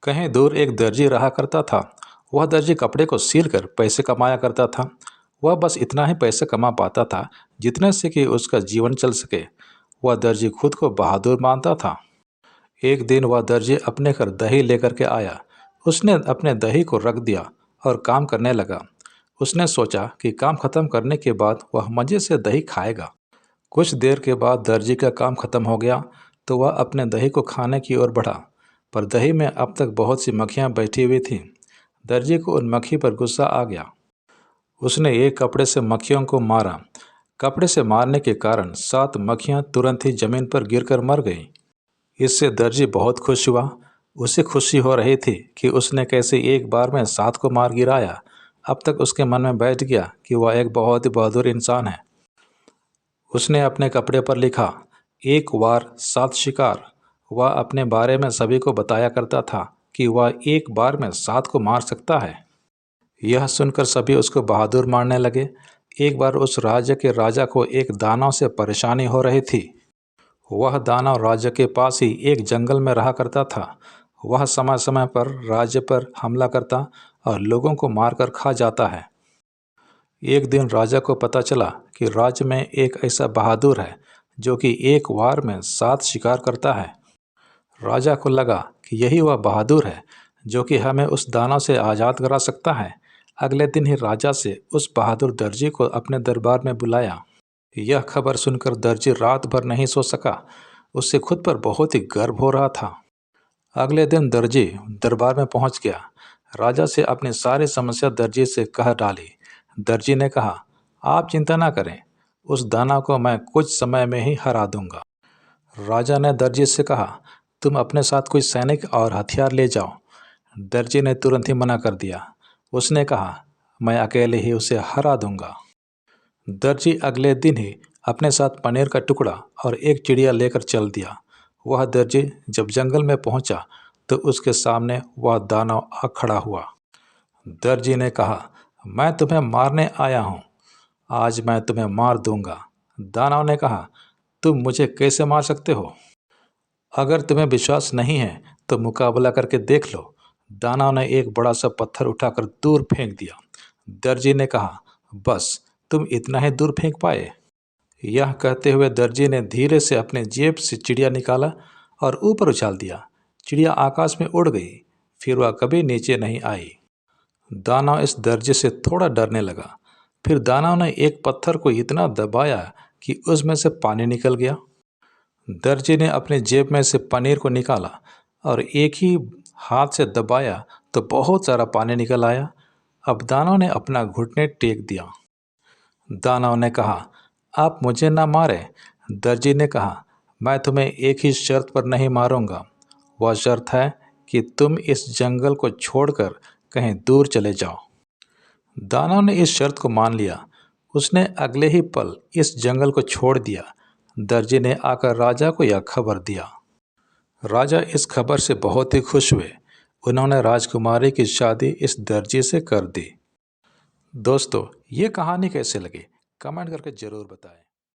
कहीं दूर एक दर्जी रहा करता था। वह दर्जी कपड़े को सील कर पैसे कमाया करता था। वह बस इतना ही पैसे कमा पाता था जितने से कि उसका जीवन चल सके। वह दर्जी खुद को बहादुर मानता था। एक दिन वह दर्जी अपने घर दही लेकर के आया। उसने अपने दही को रख दिया और काम करने लगा। उसने सोचा कि काम खत्म करने के बाद वह मज़े से दही खाएगा। कुछ देर के बाद दर्जी का काम खत्म हो गया तो वह अपने दही को खाने की ओर बढ़ा, पर दही में अब तक बहुत सी मक्खियाँ बैठी हुई थीं। दर्जी को उन मक्खी पर गुस्सा आ गया। उसने एक कपड़े से मक्खियों को मारा। कपड़े से मारने के कारण 7 मक्खियाँ तुरंत ही जमीन पर गिरकर मर गईं। इससे दर्जी बहुत खुश हुआ। उसे खुशी हो रही थी कि उसने कैसे एक बार में 7 को मार गिराया। अब तक उसके मन में बैठ गया कि वह एक बहुत ही बहादुर इंसान है। उसने अपने कपड़े पर लिखा, एक बार 7 शिकार। वह अपने बारे में सभी को बताया करता था कि वह एक बार में 7 को मार सकता है। यह सुनकर सभी उसको बहादुर मानने लगे। एक बार उस राज्य के राजा को एक दानव से परेशानी हो रही थी। वह दानव राज्य के पास ही एक जंगल में रहा करता था। वह समय समय पर राज्य पर हमला करता और लोगों को मारकर खा जाता है। एक दिन राजा को पता चला कि राज्य में एक ऐसा बहादुर है जो कि एक बार में 7 शिकार करता है। राजा को लगा कि यही वह बहादुर है जो कि हमें उस दानव से आज़ाद करा सकता है। अगले दिन ही राजा से उस बहादुर दर्जी को अपने दरबार में बुलाया। यह खबर सुनकर दर्जी रात भर नहीं सो सका। उससे खुद पर बहुत ही गर्व हो रहा था। अगले दिन दर्जी दरबार में पहुंच गया। राजा से अपनी सारी समस्या दर्जी से कह डाली। दर्जी ने कहा, आप चिंता ना करें, उस दानव को मैं कुछ समय में ही हरा दूंगा। राजा ने दर्जी से कहा, तुम अपने साथ कोई सैनिक और हथियार ले जाओ। दर्जी ने तुरंत ही मना कर दिया। उसने कहा, मैं अकेले ही उसे हरा दूंगा। दर्जी अगले दिन ही अपने साथ पनीर का टुकड़ा और एक चिड़िया लेकर चल दिया। वह दर्जी जब जंगल में पहुंचा तो उसके सामने वह दानव आ खड़ा हुआ। दर्जी ने कहा, मैं तुम्हें मारने आया हूँ, आज मैं तुम्हें मार दूंगा। दानव ने कहा, तुम मुझे कैसे मार सकते हो? अगर तुम्हें विश्वास नहीं है तो मुकाबला करके देख लो। दानव ने एक बड़ा सा पत्थर उठाकर दूर फेंक दिया। दर्जी ने कहा, बस तुम इतना ही दूर फेंक पाए? यह कहते हुए दर्जी ने धीरे से अपने जेब से चिड़िया निकाला और ऊपर उछाल दिया। चिड़िया आकाश में उड़ गई, फिर वह कभी नीचे नहीं आई। दानव इस दर्जी से थोड़ा डरने लगा। फिर दानव ने एक पत्थर को इतना दबाया कि उसमें से पानी निकल गया। दर्जी ने अपने जेब में से पनीर को निकाला और एक ही हाथ से दबाया तो बहुत सारा पानी निकल आया। अब दानव ने अपना घुटने टेक दिया। दानव ने कहा, आप मुझे ना मारें। दर्जी ने कहा, मैं तुम्हें एक ही शर्त पर नहीं मारूंगा। वह शर्त है कि तुम इस जंगल को छोड़कर कहीं दूर चले जाओ। दानव ने इस शर्त को मान लिया। उसने अगले ही पल इस जंगल को छोड़ दिया। दर्जी ने आकर राजा को यह खबर दिया। राजा इस खबर से बहुत ही खुश हुए। उन्होंने राजकुमारी की शादी इस दर्जी से कर दी। दोस्तों, ये कहानी कैसे लगी कमेंट करके ज़रूर बताएं।